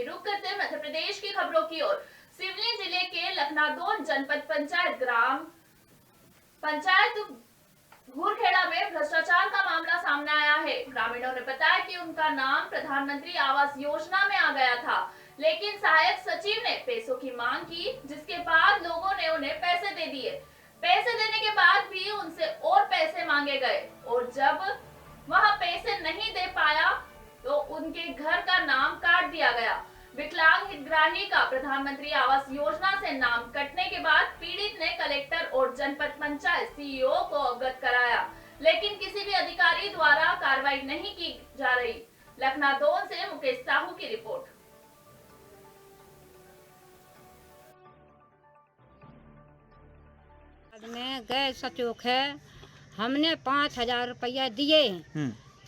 रुक करते हैं मध्य प्रदेश की खबरों की ओर। सिवनी जिले के लखनादौन जनपद पंचायत ग्राम पंचायत घूरखेड़ा में भ्रष्टाचार का मामला सामने आया है। ग्रामीणों ने बताया कि उनका नाम प्रधानमंत्री आवास योजना में आ गया था, लेकिन सहायक सचिव ने पैसों की मांग की, जिसके बाद लोगों ने उन्हें पैसे दे दिए। पैसे देने के बाद भी उनसे और पैसे मांगे गए और जब वह पैसे नहीं दे पाया तो उनके घर का नाम काट दिया गया। विकलांग हितग्राही का प्रधानमंत्री आवास योजना से नाम कटने के बाद पीड़ित ने कलेक्टर और जनपद पंचायत सीईओ को अवगत कराया, लेकिन किसी भी अधिकारी द्वारा कार्रवाई नहीं की जा रही। लखनादौन से मुकेश साहू की रिपोर्ट। में गए सचोक है, हमने 5,000 रुपया दिए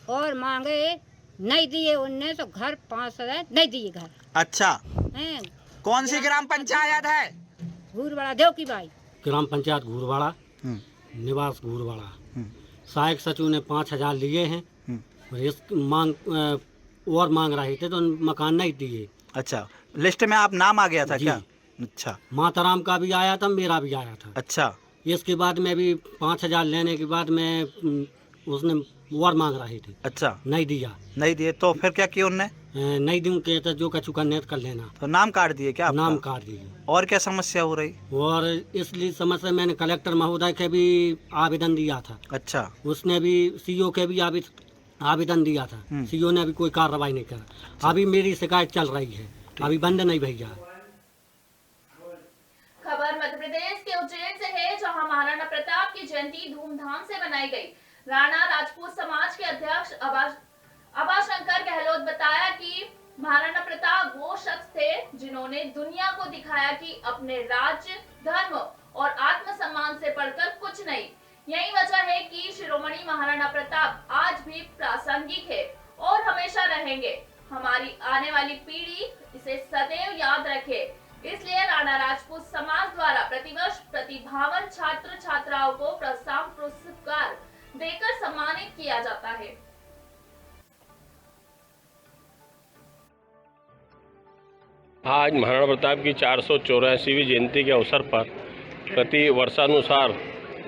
और मांगे नहीं दिए उनने, तो घर 5,000 नहीं दिए घर। अच्छा हैं? कौन सी ग्राम पंचायत है? घूरवाड़ा देव की बाई ग्राम पंचायत घूरवाड़ा, निवास घूरवाड़ा। सहायक सचिव ने 5,000 लिए हैं और इस मांग और मांग रहे थे तो मकान नहीं दिए। अच्छा, लिस्ट में आप नाम आ गया था क्या? अच्छा, माताराम का भी आया था, मेरा भी आया था। अच्छा, इसके बाद में भी 5,000 लेने के बाद में उसने और मांग रहे थे। अच्छा, नहीं दिया। नहीं दिए तो फिर क्या किया उनने? नहीं दूं के तो जो कछु करने कर लेना। तो नाम काट दिए क्या आपका? नाम काट दिए। और क्या समस्या हो रही? और इसलिए समस्या मैंने कलेक्टर महोदय के भी आवेदन दिया था। अच्छा, उसने भी सीईओ के भी आवेदन दिया था। सीईओ ने अभी कोई कार्रवाई नहीं करा। अच्छा। अभी मेरी शिकायत चल रही है, अभी बंद नहीं भैया। खबर मध्य प्रदेश के उज्जैन से है, जहां महाराणा प्रताप की जयंती धूमधाम से मनाई गई। राणा राजपूत समाज के अध्यक्ष अभाशंकर गहलोत बताया कि महाराणा प्रताप वो शख्स थे जिन्होंने दुनिया को दिखाया कि अपने राज्य, धर्म और आत्मसम्मान से बढ़कर कुछ नहीं। यही वजह है कि शिरोमणि महाराणा प्रताप आज भी प्रासंगिक है और हमेशा रहेंगे। हमारी आने वाली पीढ़ी इसे सदैव याद रखे, इसलिए राणा राजपूत समाज द्वारा प्रतिवर्ष प्रतिभावान छात्र छात्राओं को प्रोत्साहन पुरस्कार देकर सम्मानित किया जाता है। आज महाराणा प्रताप की 484वीं जयंती के अवसर पर प्रति वर्षानुसार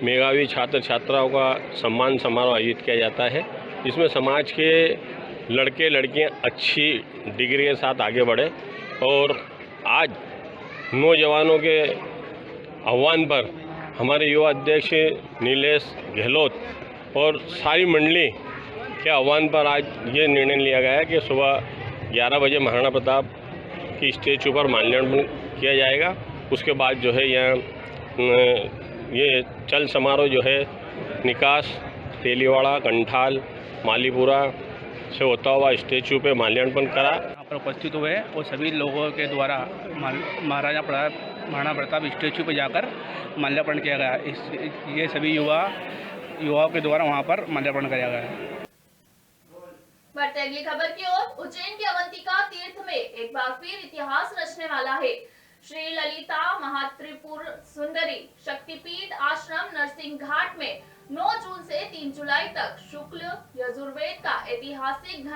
मेधावी छात्र छात्राओं का सम्मान समारोह आयोजित किया जाता है। इसमें समाज के लड़के लड़कियां अच्छी डिग्री के साथ आगे बढ़े और आज नौजवानों के आह्वान पर हमारे युवा अध्यक्ष नीलेश गहलोत और सारी मंडली के आह्वान पर आज ये निर्णय लिया गया है कि सुबह 11 बजे महाराणा प्रताप की स्टेचू पर माल्यार्पण किया जाएगा। उसके बाद जो है यहाँ ये चल समारोह जो है निकास, तेलीवाड़ा, कंठाल, मालीपुरा से होता हुआ स्टेचू पे माल्यार्पण करा। यहाँ पर उपस्थित हुए और सभी लोगों के द्वारा महाराणा प्रताप स्टेचू पर जाकर माल्यार्पण किया गया। ये सभी युवाओं के द्वारा वहाँ पर माल्यार्पण किया गया। बढ़ते अगली खबर की ओर। उज्जैन के अवंतिका तीर्थ में एक बार फिर इतिहास रचने वाला है। श्री ललिता महात्रिपुर सुंदरी शक्तिपीठ आश्रम नरसिंह घाट में 9 जून से 3 जुलाई तक शुक्ल यजुर्वेद का ऐतिहासिक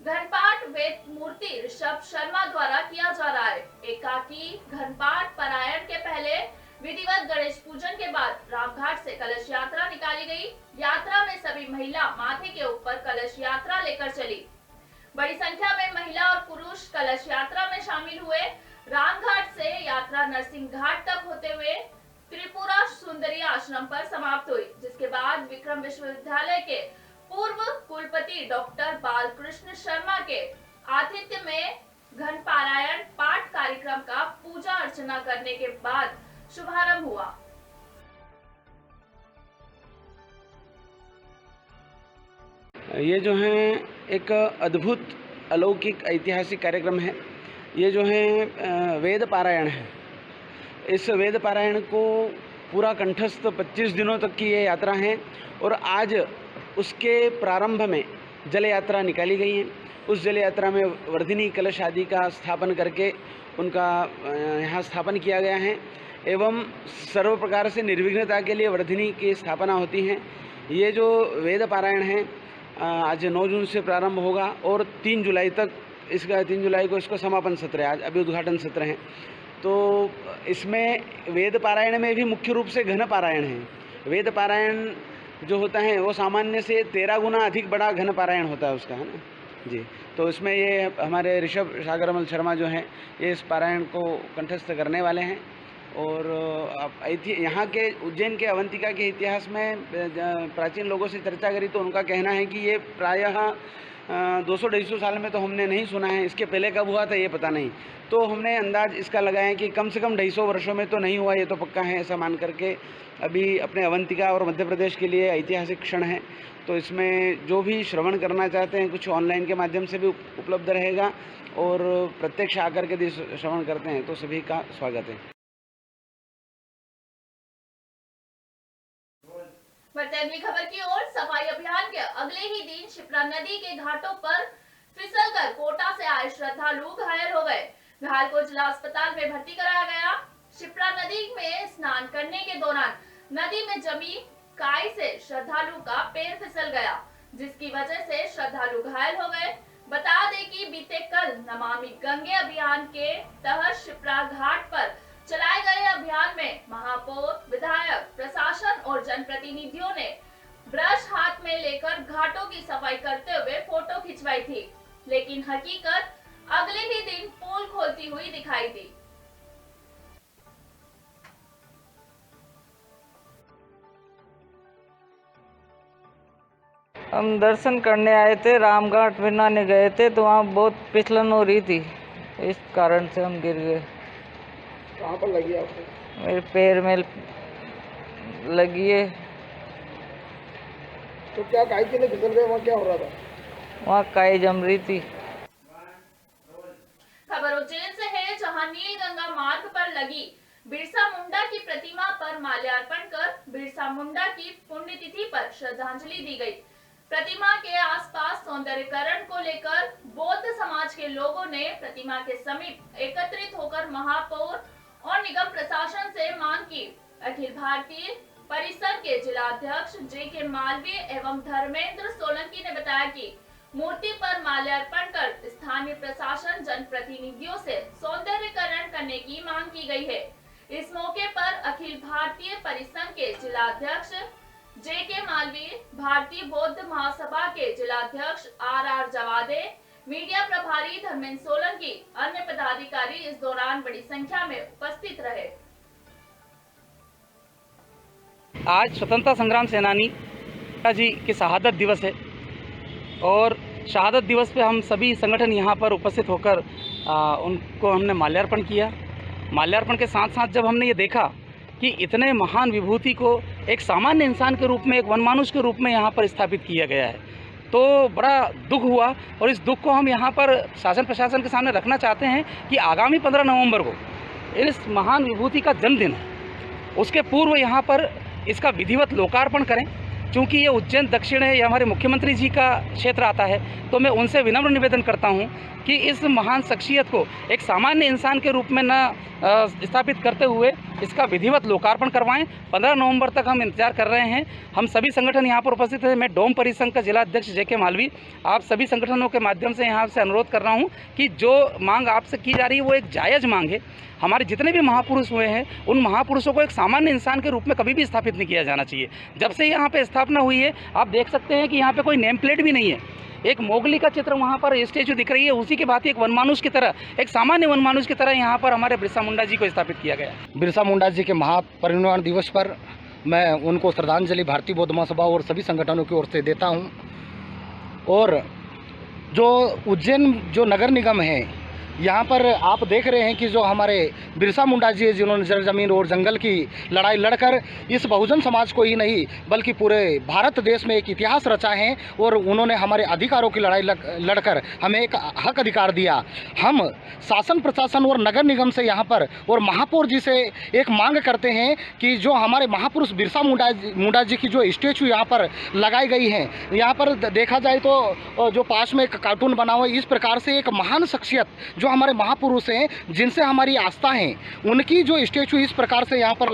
घनपाठ वेद मूर्ति ऋषभ शर्मा द्वारा किया जा रहा है। एकाकी घनपाठ पारायण के पहले विधिवत गणेश पूजन के बाद रामघाट से कलश यात्रा निकाली गई। यात्रा में सभी महिला माथे के ऊपर कलश यात्रा लेकर चली। बड़ी संख्या में महिला और पुरुष कलश यात्रा में शामिल हुए। रामघाट से यात्रा नरसिंह घाट तक होते हुए त्रिपुरा सुंदरी आश्रम पर समाप्त हुई, जिसके बाद विक्रम विश्वविद्यालय के पूर्व कुलपति डॉक्टर बालकृष्ण शर्मा के आतिथ्य में घन पारायण पाठ कार्यक्रम का पूजा अर्चना करने के बाद शुभारंभ हुआ। ये जो है एक अद्भुत अलौकिक ऐतिहासिक कार्यक्रम है। ये जो है वेद पारायण है। इस वेद पारायण को पूरा कंठस्थ 25 दिनों तक की ये यात्रा है और आज उसके प्रारंभ में जल यात्रा निकाली गई है। उस जल यात्रा में वर्धिनी कलश आदि का स्थापन करके उनका यहाँ स्थापन किया गया है एवं सर्व प्रकार से निर्विघ्नता के लिए वर्धिनी की स्थापना होती है। ये जो वेद पारायण है आज 9 जून से प्रारंभ होगा और 3 जुलाई तक इसका 3 जुलाई को इसको समापन सत्र है, आज अभी उद्घाटन सत्र हैं। तो इसमें वेद पारायण में भी मुख्य रूप से घन पारायण है। वेद पारायण जो होता है वो सामान्य से 13 गुना अधिक बड़ा घन पारायण होता है उसका, है ना जी। तो इसमें ये हमारे ऋषभ सागरमल शर्मा जो हैं ये इस पारायण को कंठस्थ करने वाले हैं। और यहाँ के उज्जैन के अवंतिका के इतिहास में प्राचीन लोगों से चर्चा करी तो उनका कहना है कि ये प्रायः 200-250 साल में तो हमने नहीं सुना है, इसके पहले कब हुआ था ये पता नहीं। तो हमने अंदाज इसका लगाया कि कम से कम 250 वर्षों में तो नहीं हुआ, ये तो पक्का है, ऐसा मान करके अभी अपने अवंतिका और मध्य प्रदेश के लिए ऐतिहासिक क्षण है। तो इसमें जो भी श्रवण करना चाहते हैं कुछ ऑनलाइन के माध्यम से भी उपलब्ध रहेगा, और प्रत्यक्ष आकर के यदि श्रवण करते हैं तो सभी का स्वागत है। बढ़ते अगली खबर की ओर। सफाई अभियान के अगले ही दिन शिप्रा नदी के घाटों पर फिसलकर कोटा से आए श्रद्धालु घायल हो गए। घायल को जिला अस्पताल में भर्ती कराया गया। शिप्रा नदी में स्नान करने के दौरान नदी में जमी काई से श्रद्धालु का पैर फिसल गया, जिसकी वजह से श्रद्धालु घायल हो गए। बता दें कि बीते कल नमामि गंगे अभियान के तहत शिप्रा घाट पर चलाए गए अभियान में महापौर, विधायक, प्रशासन और जनप्रतिनिधियों ने ब्रश हाथ में लेकर घाटों की सफाई करते हुए फोटो खिंचवाई थी, लेकिन हकीकत अगले ही दिन पोल खोलती हुई दिखाई दी। हम दर्शन करने आए थे, रामघाट में नहाने गए थे तो वहाँ बहुत फिसलन हो रही थी, इस कारण से हम गिर गए। कहाँ पर लगी आपको? मेरे पैर में लगी है। तो क्या काई के लिए फिसल गए? वहाँ क्या हो रहा था? वहाँ काई जम रही थी। खबर उज्जैन से है, जहां नीलगंगा मार्ग पर लगी बिरसा मुंडा की प्रतिमा पर माल्यार्पण कर बिरसा मुंडा की पुण्यतिथि पर श्रद्धांजलि दी गई। प्रतिमा के आसपास सौंदर्यीकरण को लेकर बौद्ध समाज के लोगों ने प्रतिमा के समीप एकत्रित होकर महापौर और निगम प्रशासन से मांग की। अखिल भारतीय परिसंघ के जिलाध्यक्ष जे.के. मालवीय एवं धर्मेंद्र सोलंकी ने बताया कि मूर्ति पर माल्यार्पण कर स्थानीय प्रशासन जनप्रतिनिधियों से सौंदर्यीकरण करने की मांग की गई है। इस मौके पर अखिल भारतीय परिसंघ के जिलाध्यक्ष जे.के. मालवीय, भारतीय बौद्ध महासभा के जिलाध्यक्ष आर. जवादे, मीडिया प्रभारी धर्मेंद्र सोलंकी, अन्य पदाधिकारी इस दौरान बड़ी संख्या में उपस्थित रहे। आज स्वतंत्रता संग्राम सेनानी जी की शहादत दिवस है और शहादत दिवस पे हम सभी संगठन यहाँ पर उपस्थित होकर उनको हमने माल्यार्पण किया। माल्यार्पण के साथ साथ जब हमने ये देखा कि इतने महान विभूति को एक सामान्य इंसान के रूप में, एक वनमानुष के रूप में यहाँ पर स्थापित किया गया है, तो बड़ा दुख हुआ। और इस दुख को हम यहाँ पर शासन प्रशासन के सामने रखना चाहते हैं कि आगामी 15 नवंबर को इस महान विभूति का जन्मदिन है, उसके पूर्व यहाँ पर इसका विधिवत लोकार्पण करें। क्योंकि ये उज्जैन दक्षिण है, ये हमारे मुख्यमंत्री जी का क्षेत्र आता है, तो मैं उनसे विनम्र निवेदन करता हूँ कि इस महान शख्सियत को एक सामान्य इंसान के रूप में न स्थापित करते हुए इसका विधिवत लोकार्पण करवाएं। 15 नवंबर तक हम इंतजार कर रहे हैं। हम सभी संगठन यहाँ पर उपस्थित हैं। मैं डोम परिसंघ का जिलाध्यक्ष जे.के. मालवी आप सभी संगठनों के माध्यम से यहाँ से अनुरोध कर रहा हूँ कि जो मांग आपसे की जा रही है वो एक जायज़ मांग है। हमारे जितने भी महापुरुष हुए हैं उन महापुरुषों को एक सामान्य इंसान के रूप में कभी भी स्थापित नहीं किया जाना चाहिए। जब से यहाँ पे स्थापना हुई है आप देख सकते हैं कि यहाँ पे कोई नेम प्लेट भी नहीं है। एक मोगली का चित्र वहाँ पर स्टेचू दिख रही है, उसी की भांति एक वनमानुष की तरह, एक सामान्य वनमानुष की तरह यहाँ पर हमारे बिरसा मुंडा जी को स्थापित किया गया। बिरसा मुंडा जी के महापरिनिर्वाण दिवस पर मैं उनको श्रद्धांजलि भारतीय बौद्ध महासभा और सभी संगठनों की ओर से देता हूँ। और जो उज्जैन जो नगर निगम है, यहाँ पर आप देख रहे हैं कि जो हमारे बिरसा मुंडा जी जिन्होंने ज़मीन और जंगल की लड़ाई लड़कर इस बहुजन समाज को ही नहीं बल्कि पूरे भारत देश में एक इतिहास रचा है और उन्होंने हमारे अधिकारों की लड़ाई लड़कर हमें एक हक अधिकार दिया। हम शासन प्रशासन और नगर निगम से यहाँ पर और महापौर जी से एक मांग करते हैं कि जो हमारे महापुरुष बिरसा मुंडा जी की जो स्टेचू यहाँ पर लगाई गई है, यहाँ पर देखा जाए तो जो पास में एक कार्टून बना हुआ है, इस प्रकार से एक महान शख्सियत जो हमारे महापुरुष हैं, जिनसे हमारी आस्था है, उनकी जो स्टेचू इस प्रकार से यहाँ पर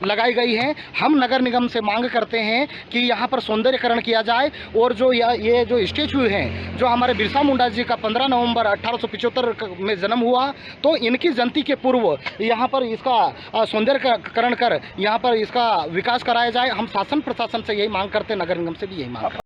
लगाई गई है। हम नगर निगम से मांग करते हैं कि यहाँ पर सौंदर्यकरण किया जाए और जो ये जो स्टेचू हैं, जो हमारे बिरसा मुंडा जी का 15 नवंबर 1875 में जन्म हुआ, तो इनकी जयंती के पूर्व यहाँ पर इसका सौंदर्यकरण कर यहाँ पर इसका विकास कराया जाए। हम शासन प्रशासन से यही मांग करते हैं, नगर निगम से भी यही मांग करते हैं।